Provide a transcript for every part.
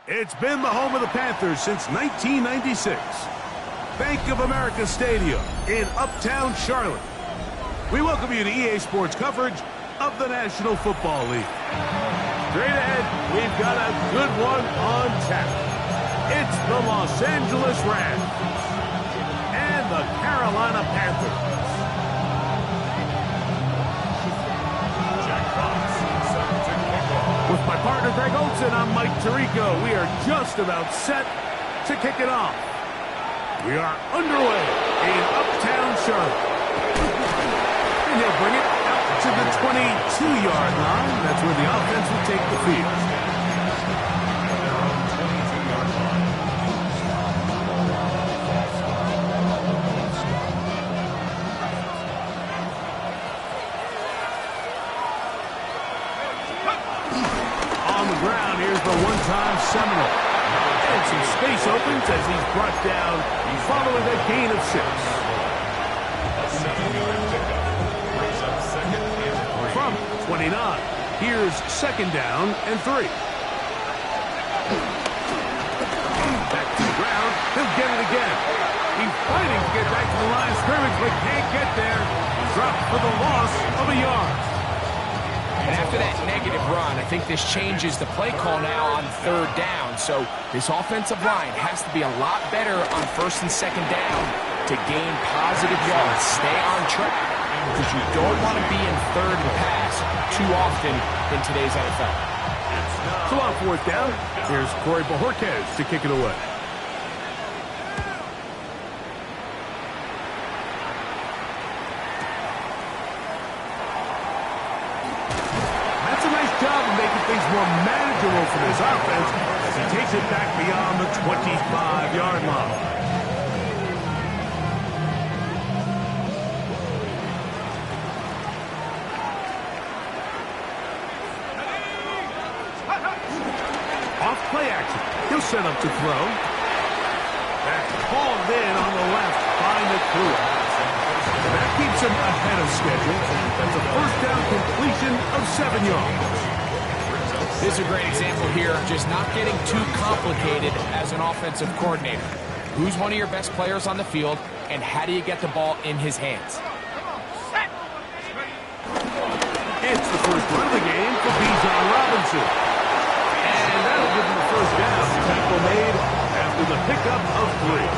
It's been the home of the Panthers since 1996. Bank of America Stadium in Uptown Charlotte. We welcome you to EA Sports coverage of the National Football League. Straight ahead, we've got a good one on tap. It's the Los Angeles Rams and the Carolina Panthers. With my partner, Greg Olson, I'm Mike Tirico. We are just about set to kick it off. We are underway in Uptown Charlotte. And he'll bring it out to the 22-yard line. That's where the offense will take the field. One-time Seminole. And some space opens as he's brought down following a gain of 6. From 29, here's second down and 3. Back to the ground. He'll get it again. He's fighting to get back to the line of scrimmage, but can't get there. Dropped for the loss of a yard. And after that negative run, I think this changes the play call now on third down. So this offensive line has to be a lot better on first and second down to gain positive yards. Stay on track because you don't want to be in third and pass too often in today's NFL. So on fourth down, here's Corey Bojorquez to kick it away. Things more manageable for this offense as he takes it back beyond the 25-yard line. Off play action. He'll set up to throw. That's hauled in on the left by McClure. That keeps him ahead of schedule. That's a first down completion of 7 yards. This is a great example here of just not getting too complicated as an offensive coordinator. Who's one of your best players on the field, and how do you get the ball in his hands? It's the first run of the game for Bijan Robinson. And that'll give him the first down. Tackle made after the pickup of 3.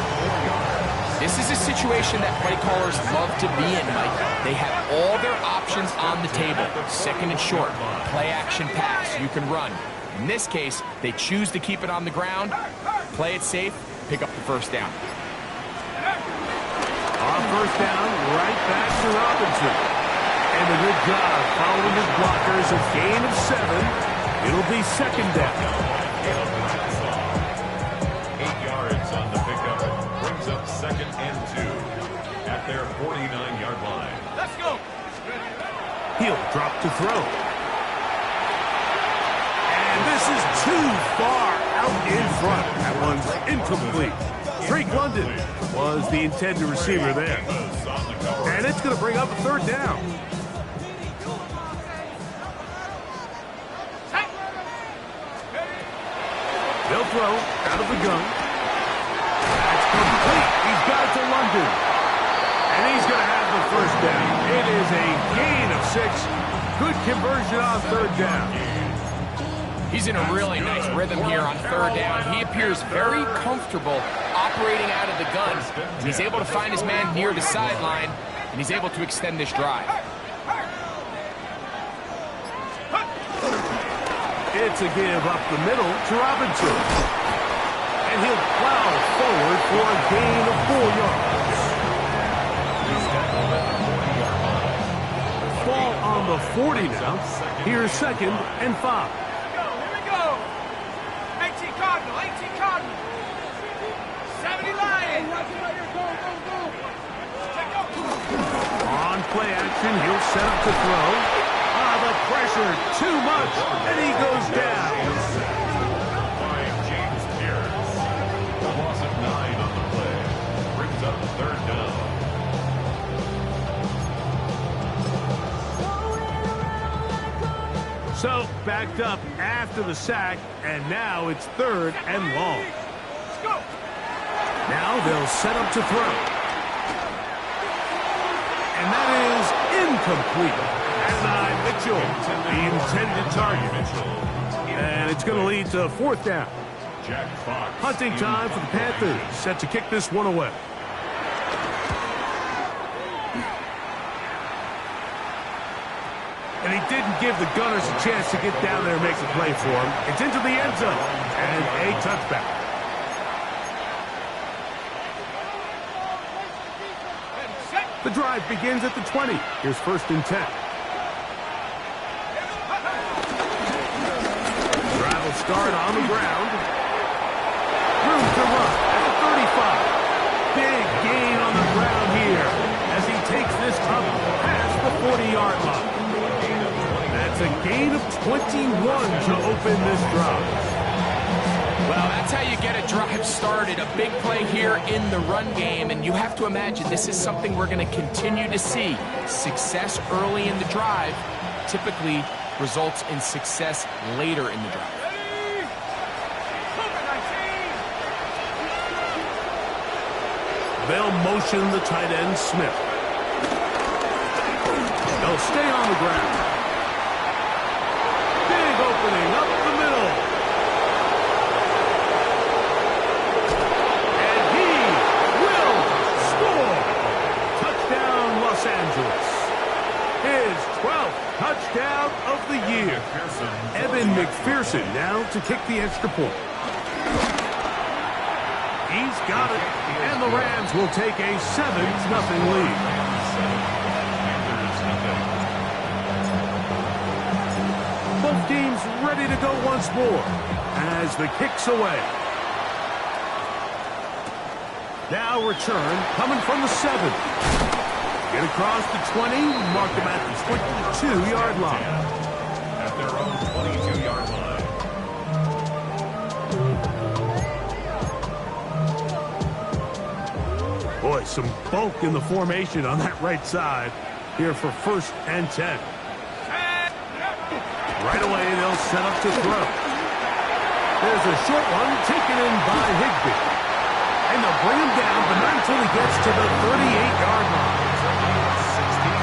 This is a situation that play callers love to be in, Mike. They have all their options on the table. Second and short, play action pass, you can run. In this case, they choose to keep it on the ground, play it safe, pick up the first down. On first down, right back to Robinson. And a good job following his blockers, a gain of 7. It'll be second down. 8 yards on the pickup. Brings up second and 2 at their 49-yard line. Let's go. He'll drop to throw. And this is too far out in front. That one's incomplete. Drake London was the intended receiver there. And it's going to bring up a third down. They'll throw out of the gun. That's complete. He's got it to London. And he's going to have the first down. It is a gain of 6. Good conversion on third down. He's in a really nice rhythm here on third down. He appears very comfortable operating out of the gun. He's able to find his man near the sideline, and he's able to extend this drive. It's a give up the middle to Robinson. And he'll plow forward for a gain of 4 yards. He's tackled at the 40-yard line. Ball on the 40 now. Here's 2nd and 5. Here we go. 18 Cardinal, 18 Cardinal. 70 Lion. On play action, he'll set up to throw. The pressure, too much, and he goes down. By James Pierce. A loss of 9 on the play. Brings up 3rd down. So, backed up after the sack, and now it's 3rd and long. Let's go. Now they'll set up to throw. And that is incomplete. And Mitchell, the intended target. And it's going to lead to 4th down. Jack Fox. Hunting time for the Panthers, set to kick this one away. And he didn't give the Gunners a chance to get down there and make a play for him. It's into the end zone, and a touchback. The drive begins at the 20. Here's 1st and 10. Drive will start on the ground. Room to run at the 35. Big gain on the ground here as he takes this up past the 40-yard line. That's a gain of 21 to open this drive. Well, that's how you get a drive started. A big play here in the run game, and you have to imagine this is something we're going to continue to see. Success early in the drive typically results in success later in the drive. They'll motion the tight end, Smith. They'll stay on the ground. Big opening up the middle. And he will score. Touchdown, Los Angeles. His 12th touchdown of the year. Evan McPherson now to kick the extra point. He's got it, and the Rams will take a 7-0 lead. Both teams ready to go once more as the kick's away. Now return coming from the 7. Get across the 20, mark them at the 22-yard line. At their own 22-yard line. Boy, some bulk in the formation on that right side here for 1st and 10. Right away, they'll set up to throw. There's a short one taken in by Higbee. And they'll bring him down, but not until he gets to the 38-yard line.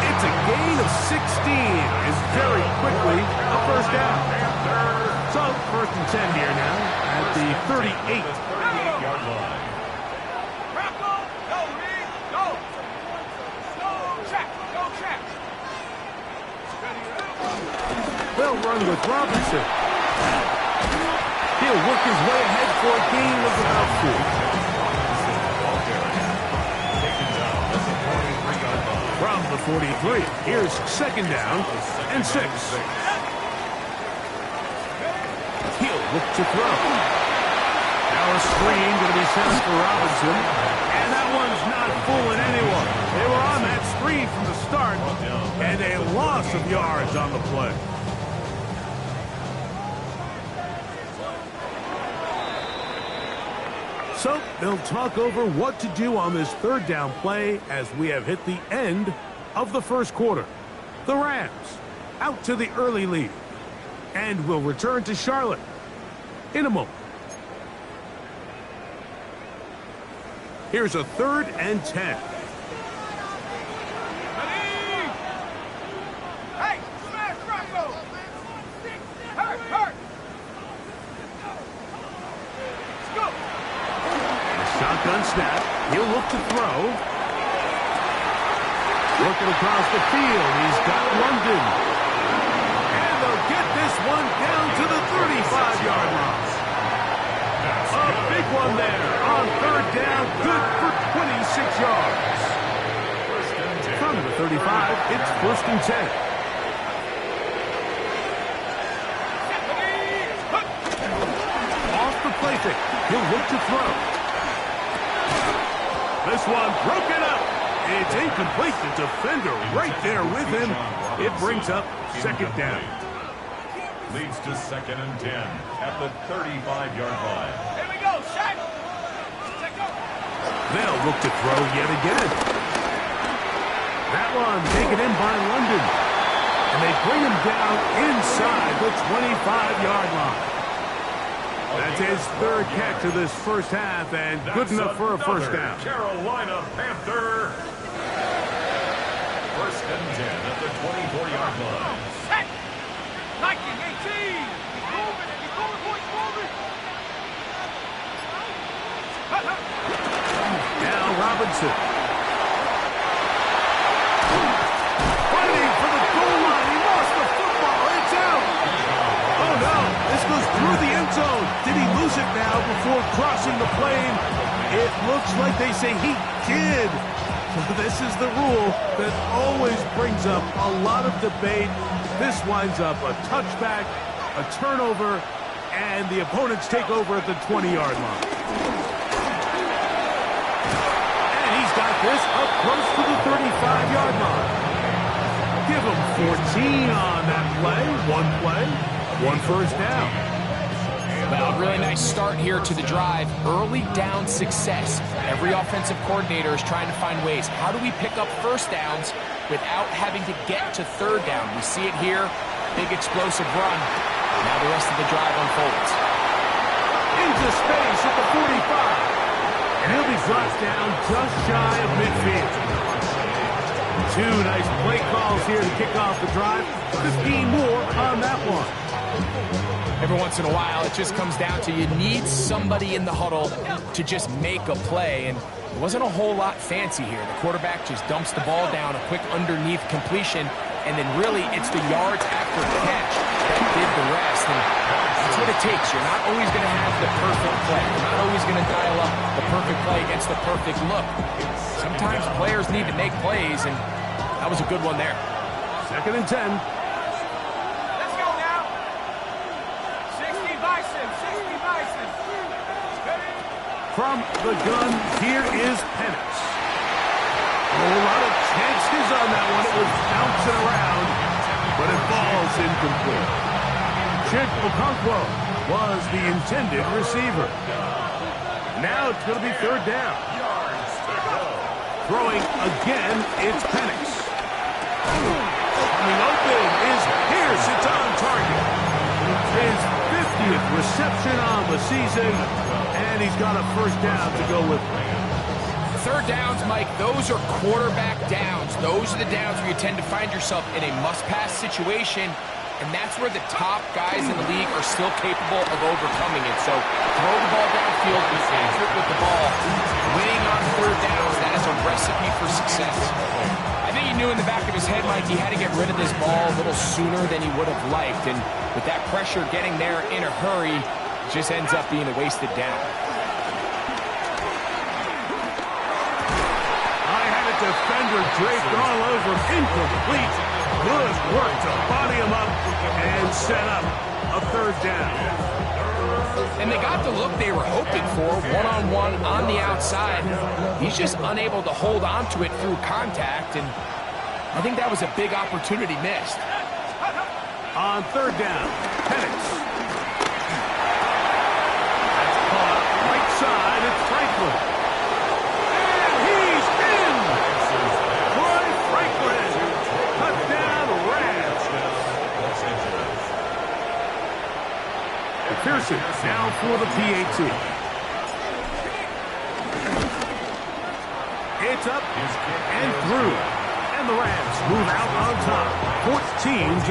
It's a gain of 16, and very quickly a 1st down. So, 1st and 10 here now at the 38-yard line. They'll run with Robinson. He'll work his way ahead for a gain of about 4. From the 43, here's 2nd down and 6. He'll look to throw. Now a screen going to be set up for Robinson. And that one's not fooling anyone. They were on that screen from the start, and a loss of yards on the play. So they'll talk over what to do on this 3rd down play as we have hit the end of the 1st quarter. The Rams out to the early lead and will return to Charlotte in a moment. Here's a 3rd and 10. Hey, smash Rocco! Hurt! Let's go! Shotgun snap. He'll look to throw. Looking across the field. He's got London. And they'll get this one down to the 35-yard line. A big one there. It's 1st and 10. Off the play fake. He'll look to throw. This one broken up. It's incomplete. The defender right there with him. It brings up 2nd down. Leads to 2nd and 10 at the 35-yard line. Here we go, Shaq. They'll look to throw yet again. That one taken in by London. And they bring him down inside the 25-yard line. That's his 3rd catch of this first half, and good enough for a first down. Carolina Panther. 1st and 10 at the 24-yard line. Set. 19, 18. He's moving. He's moving, boys, moving. Now Robinson. Fighting for the goal line. He lost the football. It's out. Oh, no. This goes through the end zone. Did he lose it now before crossing the plane? It looks like they say he did. This is the rule that always brings up a lot of debate. This winds up a touchback, a turnover, and the opponents take over at the 20-yard line. And he's got this up close to the 35-yard line. Give him 14 on that play, one first down. Well, really nice start here to the drive. Early down success. Every offensive coordinator is trying to find ways. How do we pick up first downs without having to get to 3rd down? We see it here. Big explosive run. Now the rest of the drive unfolds. Into space at the 45. And he'll be dropped down just shy of midfield. 2 nice play calls here to kick off the drive. 15 more on that one. Every once in a while, it just comes down to you need somebody in the huddle to just make a play, and it wasn't a whole lot fancy here. The quarterback just dumps the ball down, a quick underneath completion, and then really it's the yards after catch that did the rest, and that's what it takes. You're not always going to have the perfect play. You're not always going to dial up the perfect play against the perfect look. Sometimes players need to make plays, and that was a good one there. 2nd and 10. From the gun, here is Penix. A lot of chances on that one. It was bouncing around, but it falls incomplete. Chig Okonkwo was the intended receiver. Now it's going to be 3rd down. Throwing again, it's Penix. Coming open is Pierce. It's on target. His 50th reception on the season, and he's got a first down to go with. 3rd downs, Mike, those are quarterback downs. Those are the downs where you tend to find yourself in a must-pass situation, and that's where the top guys in the league are still capable of overcoming it. So throw the ball downfield, be accurate with the ball. Winning on 3rd downs, that is a recipe for success. I think he knew in the back of his head, Mike, he had to get rid of this ball a little sooner than he would have liked, and with that pressure getting there in a hurry, it just ends up being a wasted down. Defender draped all over, incomplete. Good work to body him up and set up a 3rd down. And they got the look they were hoping for, one-on-one on the outside. He's just unable to hold on to it through contact, and I think that was a big opportunity missed. On 3rd down, Penix. That's caught right side, it's Franklin. Pearson now for the PAT. It's up and through. And the Rams move out on top. 14-0.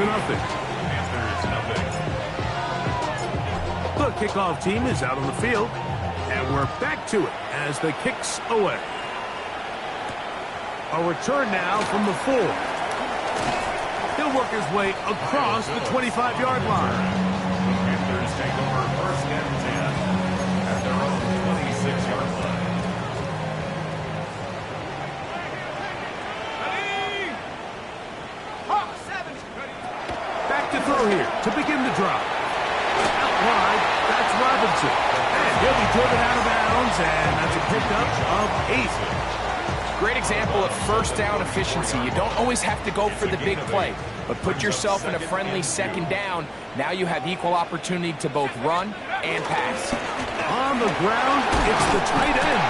The kickoff team is out on the field. And we're back to it as the kicks away. A return now from the 4. He'll work his way across the 25-yard line. Take over 1st and 10 at their own 26-yard line. to begin the drive. Out wide, that's Robinson. And he'll be driven out of bounds, and that's a pickup of 8. Great example of first down efficiency. You don't always have to go for the big play, but put yourself in a friendly second down. Now you have equal opportunity to both run and pass. On the ground, it's the tight end.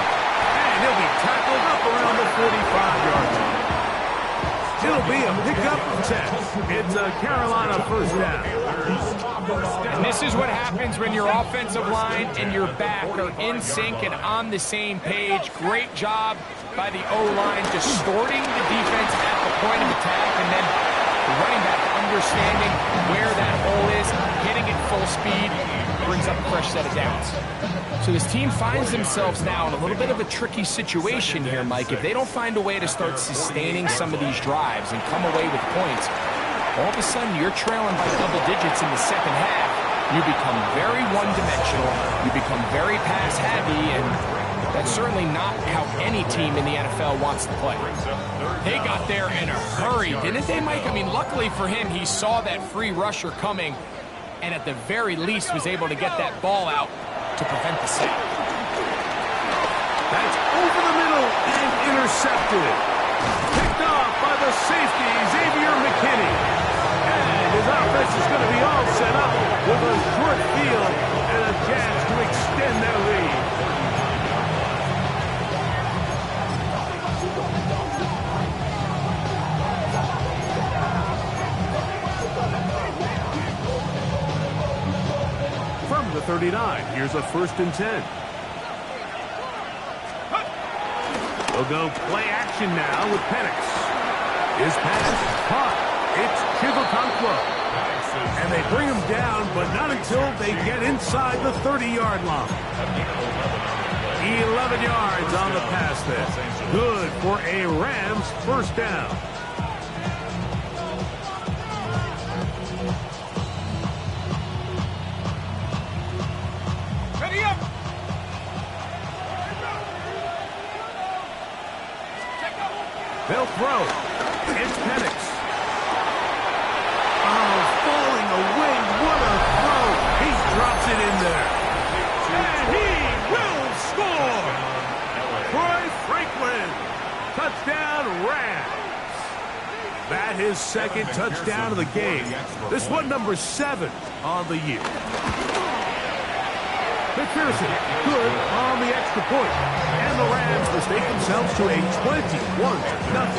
And he'll be tackled up around the 45-yard line. It'll be a pickup of 10. It's a Carolina first down. And this is what happens when your offensive line and your back are in sync and on the same page. Great job by the O-line distorting the defense at the point of attack, and then the running back understanding where that hole is, hitting it full speed, brings up a fresh set of downs. So this team finds themselves now in a little bit of a tricky situation here, Mike. If they don't find a way to start sustaining some of these drives and come away with points, all of a sudden you're trailing by double digits in the second half. You become very one-dimensional, you become very pass-heavy, and that's certainly not how any team in the NFL wants to play. They got there in a hurry, didn't they, Mike? I mean, luckily for him, he saw that free rusher coming, and at the very least was able to get that ball out to prevent the sack. That's over the middle and intercepted. Picked off by the safety, Xavier McKinney. And his offense is going to be all set up with a short field and a chance to extend their lead. From the 39, here's a 1st and 10. They'll go play action now with Penix. His pass, caught. It's Chivotankwa. And they bring him down, but not until they get inside the 30-yard line. 11 yards on the pass there. Good for a Rams first down. Ready up! They'll throw. It's Penix. Oh, falling away. What a throw. He drops it in there. And he will score. Troy Franklin. Touchdown, Rams. That his second touchdown of the game. This one number 7 on the year. McPherson, good on the extra point. And the Rams mistake themselves to a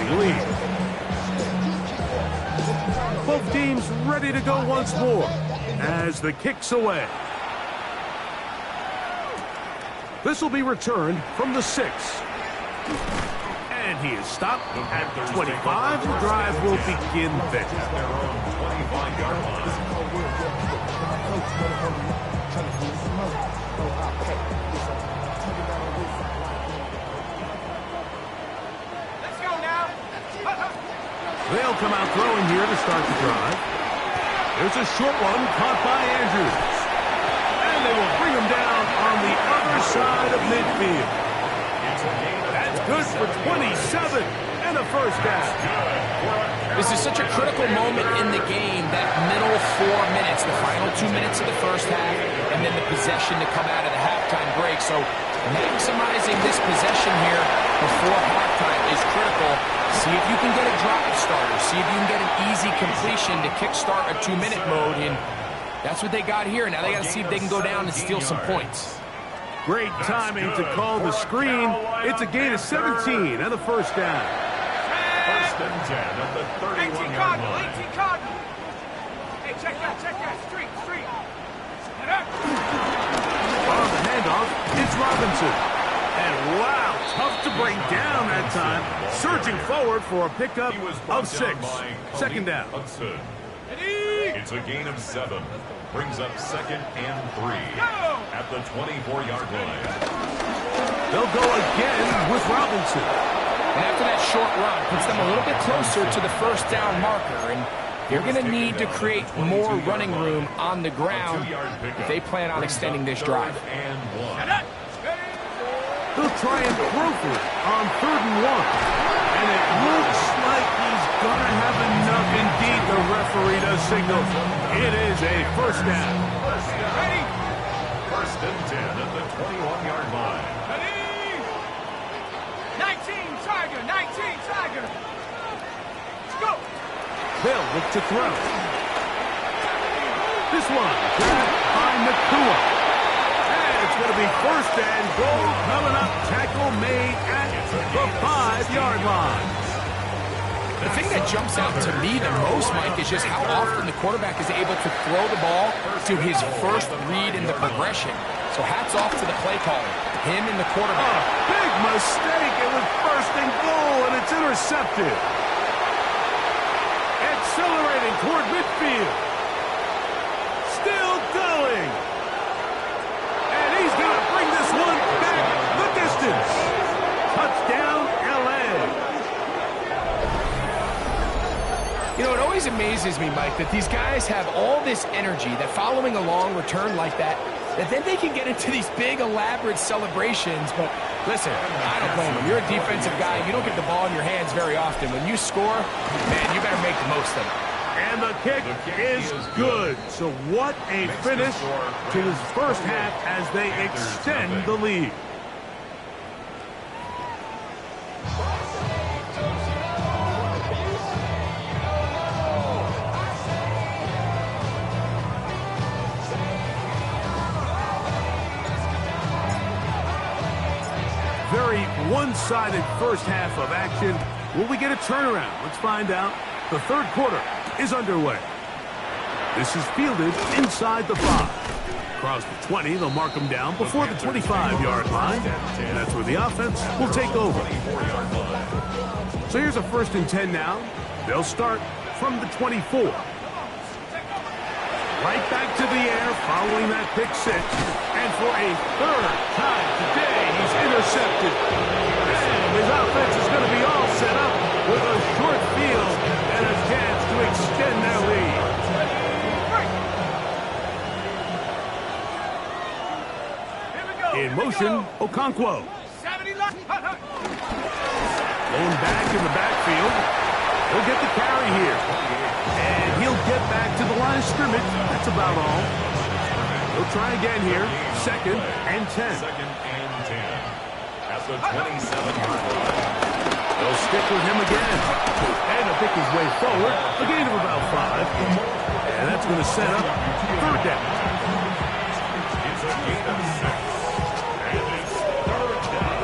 21-0 lead. Both teams ready to go once more as the kick's away. This will be returned from the 6. And he is stopped at the 25. The drive will begin there. Their own 25-yard line. Let's go now! They'll come out throwing here to start the drive. There's a short one caught by Andrews. And they will bring him down on the other side of midfield. That's good for 27 and a first down. This is such a critical moment in the game, that middle 4 minutes, the final 2 minutes of the first half, and then the possession to come out of the halftime break. So maximizing this possession here before halftime is critical. See if you can get a drive starter. See if you can get an easy completion to kickstart a 2-minute mode. And that's what they got here. Now they got to see if they can go down and steal some points. Great timing to call the screen. It's a gain of 17 and a first down. First and 10 at the 31-yard line. 18 Cardinal. Hey, check that. Street. Get up. On the handoff, it's Robinson. And wow, tough to bring down that time. Surging forward for a pickup of 6. Second down. Hudson. Ready? It's a gain of 7. Brings up 2nd and 3 at the 24-yard line. They'll go again with Robinson. And after that short run, puts them a little bit closer to the first down marker. And they're going to need to create more running room on the ground if they plan on extending this drive. And 1. They'll try and throw for it on 3rd and 1. And it looks like he's going to have enough. Indeed, the referee does signal. It is a first down. Ready? First and 10 at the 21-yard line. Ready? 19 Tiger, 19 Tiger. Let's go. They'll look to throw. This one grabbed by Nakua. And it's going to be first and goal coming up. Tackle made at the 5-yard line. The thing that jumps out to me the most, Mike, is just how often the quarterback is able to throw the ball to his first read in the progression. So hats off to the play caller, him and the quarterback. Big mistake. It was first and goal, and it's intercepted. Accelerating toward midfield. Still going. And he's going to bring this one back the distance. Touchdown, L.A. You know, it always amazes me, Mike, that these guys have all this energy, that following a long return like that then they can get into these big, elaborate celebrations. But listen, I don't blame them. You're a defensive guy. You don't get the ball in your hands very often. When you score, man, you better make the most of it. And the kick is good. So what a finish to this first half as they extend the lead. Very one-sided first half of action. Will we get a turnaround? Let's find out. The third quarter is underway. This is fielded inside the 5. Across the 20, they'll mark them down before the 25-yard line. And that's where the offense will take over. So here's a first and 10 now. They'll start from the 24. Right back to the air following that pick six. And for a third time today, he's intercepted. And his offense is going to be all set up with a short field and a chance to extend their lead. In motion, Okonkwo. Going back in the backfield. He'll get the carry here. And he'll get back to the line of scrimmage. That's about all. He'll try again here. Second and 10. Second and 10. At the 27-yard line. They'll stick with him again. And he'll pick his way forward. A gain of about 5. And that's going to set up third down. It's a gain of 6. And it's third down.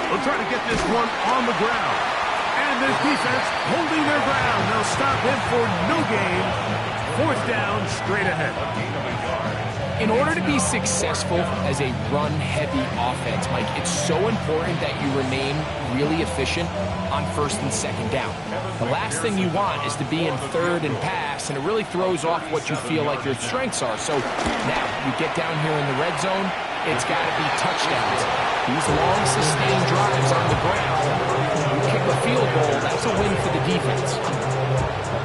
They'll try to get this one on the ground. And this defense holding their ground. They'll stop him for no gain. Fourth down, straight ahead. In order to be successful as a run-heavy offense, Mike, it's so important that you remain really efficient on first and second down. The last thing you want is to be in third and pass, and it really throws off what you feel like your strengths are. So now you get down here in the red zone, it's got to be touchdowns. These long, sustained drives on the ground, you kick a field goal, that's a win for the defense.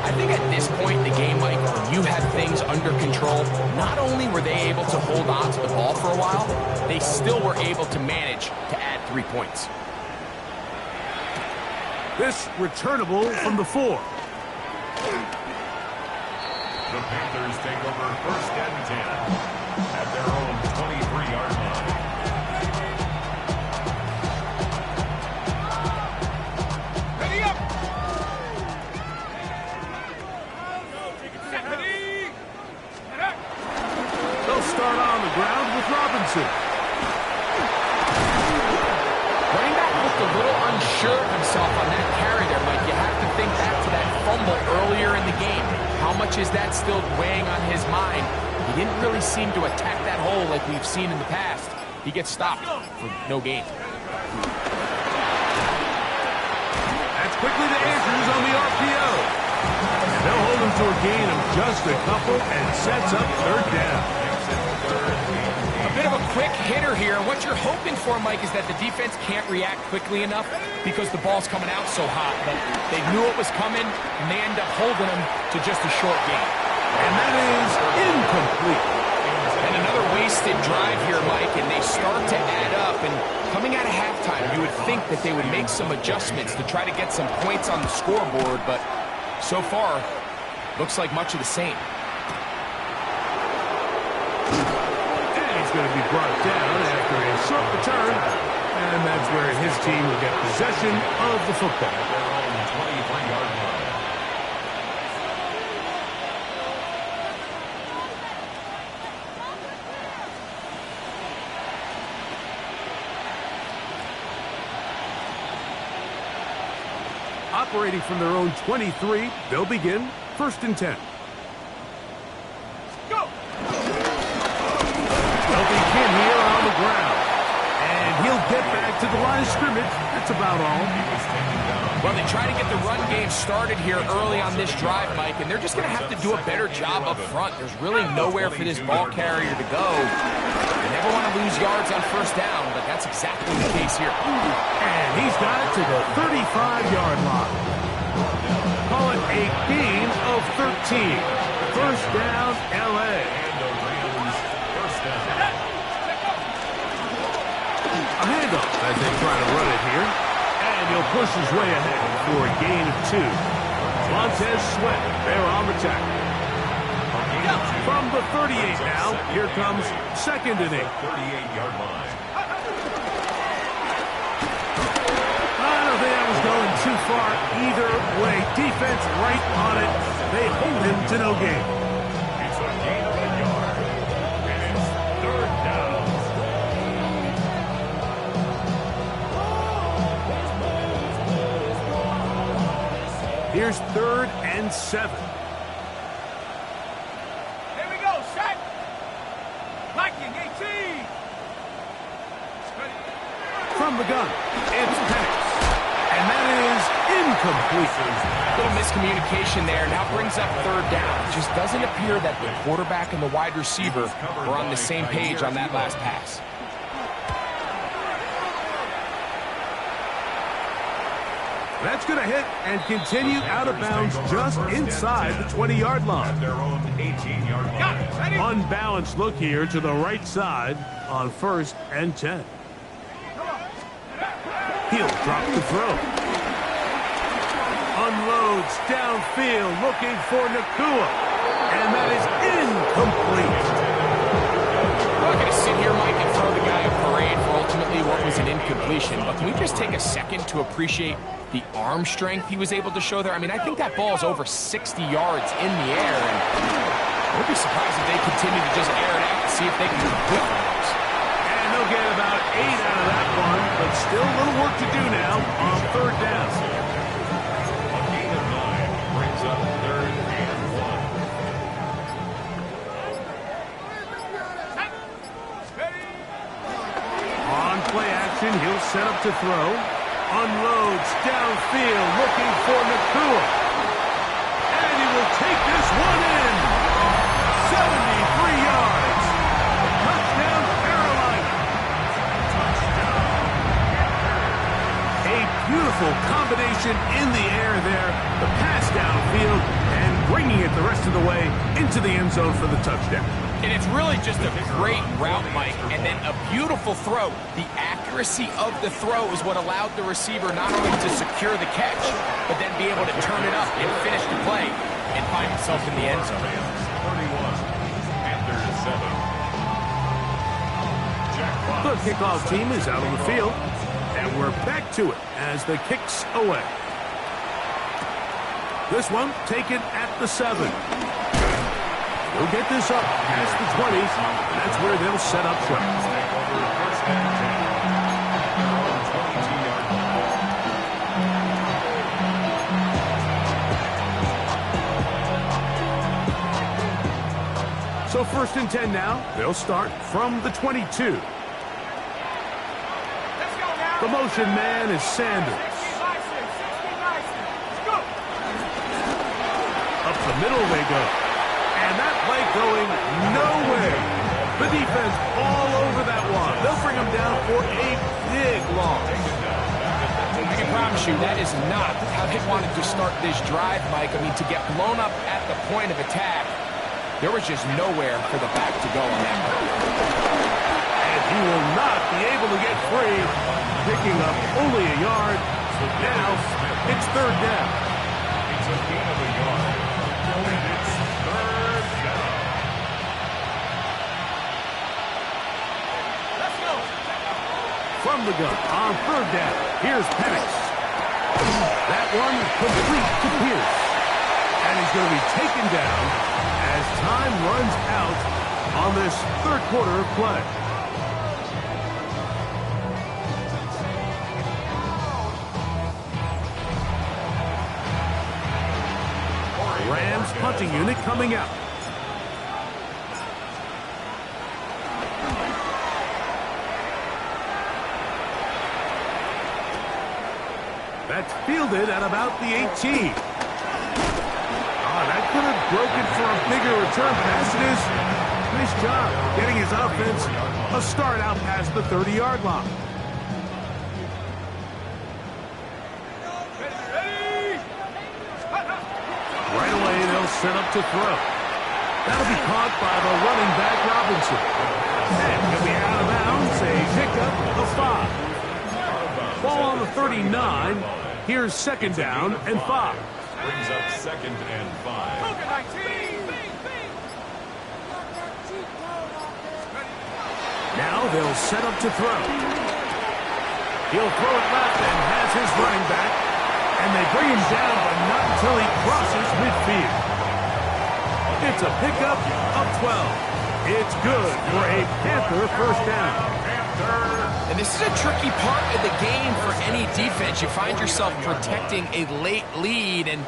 I think at this point in the game, Mike, when you have things under control, not only were they able to hold on to the ball for a while, they still were able to manage to add 3 points. This returnable from the 4. The Panthers take over first and 10 at their own 23-yard line. Ready up. They'll start on the ground with Robinson. Running back looked a little unsure of himself on that carry there, Mike. You have to think back to that fumble earlier in the game. How much is that still weighing on his mind? He didn't really seem to attack that hole like we've seen in the past. He gets stopped for no gain. That's quickly to Andrews on the RPO. And they'll hold him to a gain of just a couple and sets up third down. A bit of a quick hitter here. And what you're hoping for, Mike, is that the defense can't react quickly enough because the ball's coming out so hot. But they knew it was coming, and they end up holding them to just a short game. And that is incomplete. And another wasted drive here, Mike, and they start to add up. And coming out of halftime, you would think that they would make some adjustments to try to get some points on the scoreboard, but so far, looks like much of the same. And he's going to be brought down after a short return, and that's where his team will get possession of the football. Operating from their own 23, they'll begin 1st and 10. Go! They'll begin here on the ground. And he'll get back to the line of scrimmage. That's about all. Well, they try to get the run game started here early on this drive, Mike, and they're just going to have to do a better job up front. There's really nowhere for this ball carrier to go. They never want to lose yards on 1st down, but that's exactly the case here. And he's got it to the 35-yard line. Call it a gain of 13. 1st down, L.A. A handoff as they try to run it here. And he'll push his way ahead for a gain of 2. Montez Sweat, they're on the tackle. From the 38 now, here comes 2nd and 8. 38-yard line. I don't think that was going too far either way. Defense right on it. They hold him to no gain. It's a gain of a yard. And it's 3rd down. Here's 3rd and 7. Here we go, set! Liking 18! From the gun, it's Penix. And that is incomplete. Little miscommunication there. Now brings up 3rd down. It just doesn't appear that the quarterback and the wide receiver were on the same page on that last pass. That's going to hit and continue out of bounds just inside the 20-yard line. Their own 18-yard line. Unbalanced look here to the right side on 1st and 10. He'll drop the throw. Unloads downfield looking for Nakua. And that is incomplete. We're not going to sit here, Mike, and throw the guy a parade for ultimately what was an incompletion, but can we just take a second to appreciate the arm strength he was able to show there? I mean, I think that ball is over 60 yards in the air, and I would be surprised if they continue to just air it out and see if they can complete those. And they'll get about 8 out of that one, but still a little work to do now on 3rd down. A gain of 9 brings up 3rd and 1. On play action, he'll set up to throw. Unloads downfield looking for Nakua. And he will take this one in. 73 yards. Touchdown, Carolina. A beautiful combination in the air there. The pass downfield and bringing it the rest of the way into the end zone for the touchdown. And it's really just a great route, Mike, and then a beautiful throw. The accuracy of the throw is what allowed the receiver not only to secure the catch, but then be able to turn it up and finish the play and find himself in the end zone. 31, Panthers 7. Jack Fox. The kickoff team is out on the field, and we're back to it as the kick's away. This one taken at the 7. They'll get this up past the 20s, and that's where they'll set up shop. So 1st and 10 now. They'll start from the 22. Let's go now! The motion man is Sanders. 60 nicely. Let's go! Up the middle they go. And that play going nowhere. The defense all over that one. They'll bring him down for a big loss. I can promise you that is not how they wanted to start this drive, Mike. I mean, to get blown up at the point of attack, there was just nowhere for the back to go on that one. And he will not be able to get free, picking up only a yard. Now it's third down. It's a gain of a yard. And it's third down. Let's go. From the gun on third down, here's Penix. That one complete to Pierce. And he's going to be taken down as time runs out on this third quarter of play. Rams punting unit coming out. That's fielded at about the 18. That could have broken for a bigger return pass. It is. Nice job getting his offense a start out past the 30-yard line. Ready. Right away, they'll set up to throw. That'll be caught by the running back, Robinson. And he'll be out of bounds, a pickup of 5. Ball on the 39. Here's second down and 5. Brings up second and 5. Look at 19. Now they'll set up to throw. He'll throw it left and has his running back. And they bring him down, but not until he crosses midfield. It's a pickup of 12. It's good for a Panther first down. And this is a tricky part of the game for any defense. You find yourself protecting a late lead, and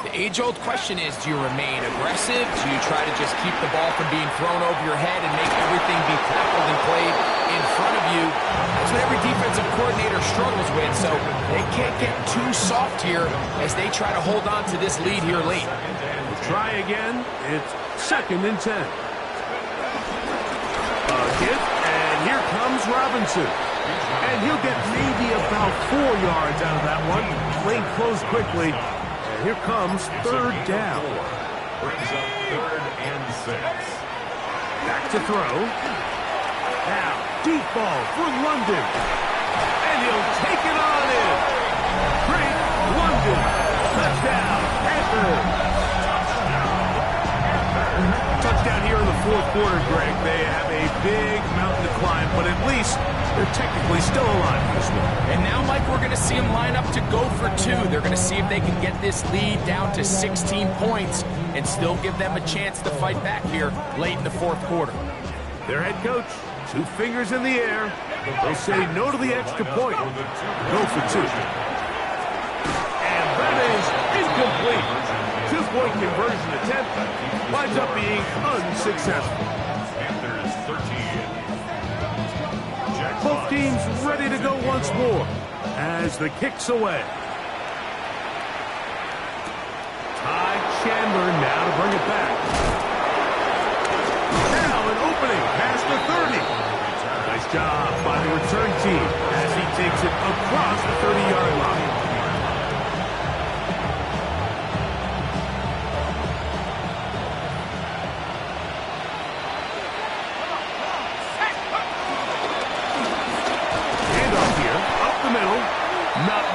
the age-old question is, do you remain aggressive? Do you try to just keep the ball from being thrown over your head and make everything be tackled and played in front of you? That's what every defensive coordinator struggles with, so they can't get too soft here as they try to hold on to this lead here late. We'll try again. It's second and 10. And here comes Robinson. And he'll get maybe about 4 yards out of that one. Lane closed quickly. And here comes third down. Brings up third and 6. Back to throw. Now, deep ball for London. And he'll take it on in. Great London. Touchdown, Panthers. Touchdown here in the fourth quarter, Greg. They have a big mountain to climb, but at least they're technically still alive in this one. And now, Mike, we're going to see them line up to go for 2. They're going to see if they can get this lead down to 16 points and still give them a chance to fight back here late in the fourth quarter. Their head coach, 2 fingers in the air. They'll say no to the extra point. Go for 2. And that is incomplete. 2-point conversion attempt winds up being unsuccessful. Panthers 13. Both teams ready to go once more as the kick's away. Ty Chandler now to bring it back. Now an opening past the 30. Nice job by the return team as he takes it across the 30-yard line.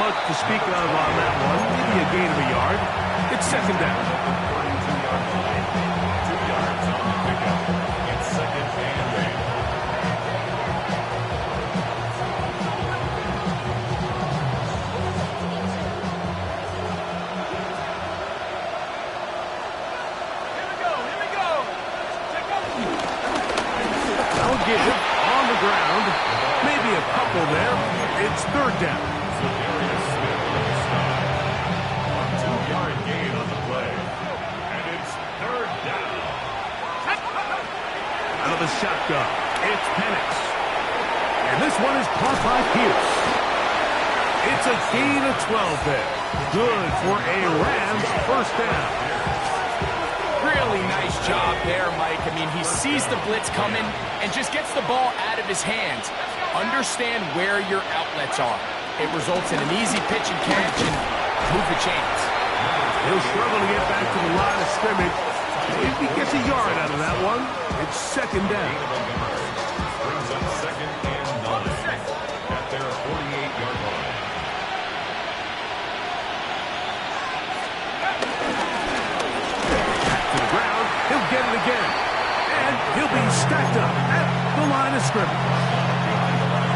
To speak of on that one, maybe a gain of a yard. It's second down. 2 yards on the pickup. It's second and 8. Here we go. Check out. They'll get it on the ground. Maybe a couple there. It's third down. The shotgun. It's Penix. And this one is caught by Pierce. It's a gain of 12 there. Good for a Rams first down. Really nice Nice job there, Mike. I mean, he sees the blitz coming and just gets the ball out of his hands. Understand where your outlets are. It results in an easy pitch and catch and move the chains. He'll struggle to get back to the line of scrimmage. If he gets a yard out of that one, it's second down. Brings up 2nd and 9 at their 48-yard line. Back to the ground. He'll get it again. And he'll be stacked up at the line of scrimmage.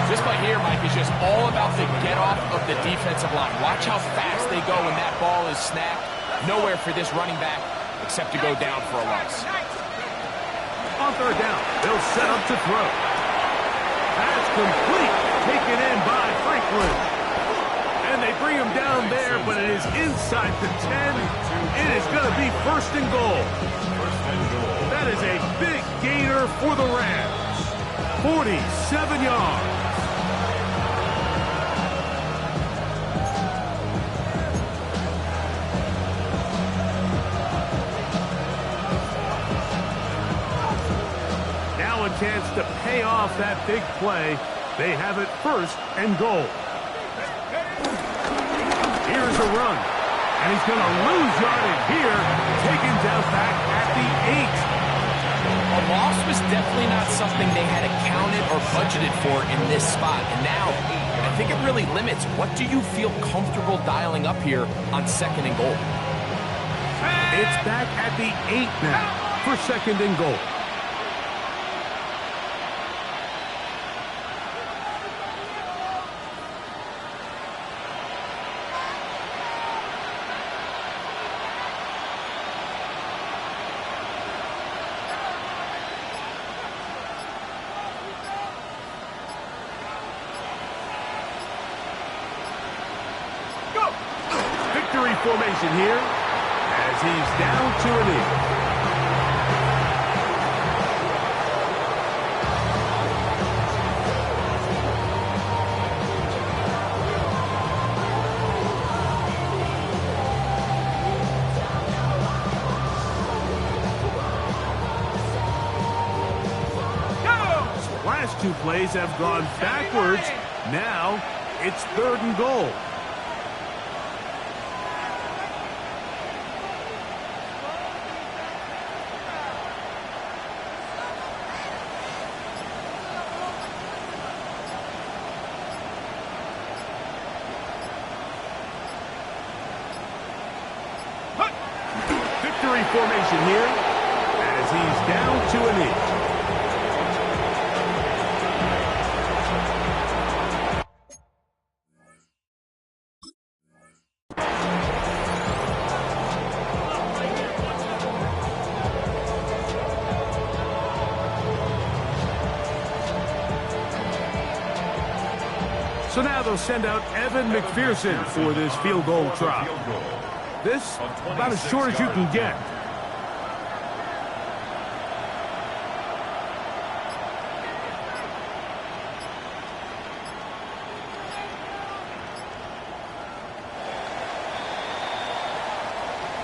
This play here, Mike, is just all about the get-off of the defensive line. Watch how fast they go when that ball is snapped. Nowhere for this running back except to go down for a loss. On third down, they'll set up to throw. That's complete. Taken in by Franklin. And they bring him down there, but it is inside the 10. It is going to be 1st and goal. That is a big gainer for the Rams. 47 yards. Now a chance to pay off that big play. They have it 1st and goal. Here's a run. And he's going to lose yardage here. Taken down back at the 8. A loss was definitely not something they had accounted or budgeted for in this spot. And now, I think it really limits what do you feel comfortable dialing up here on 2nd and goal. It's back at the 8 now for 2nd and goal. Victory formation here as he's down to a knee. Last 2 plays have gone backwards. Now it's 3rd and goal. Victory formation here as he's down to a knee. So now they'll send out Evan McPherson for this field goal try. This, about as short as you can get.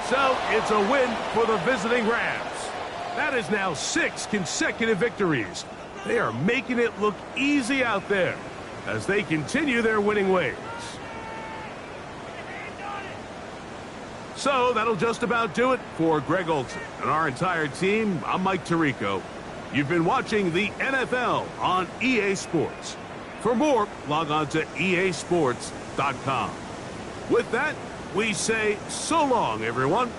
So, it's a win for the visiting Rams. That is now 6 consecutive victories. They are making it look easy out there as they continue their winning ways. So that'll just about do it for Greg Olson and our entire team. I'm Mike Tirico. You've been watching the NFL on EA Sports. For more, log on to easports.com. With that, we say so long, everyone.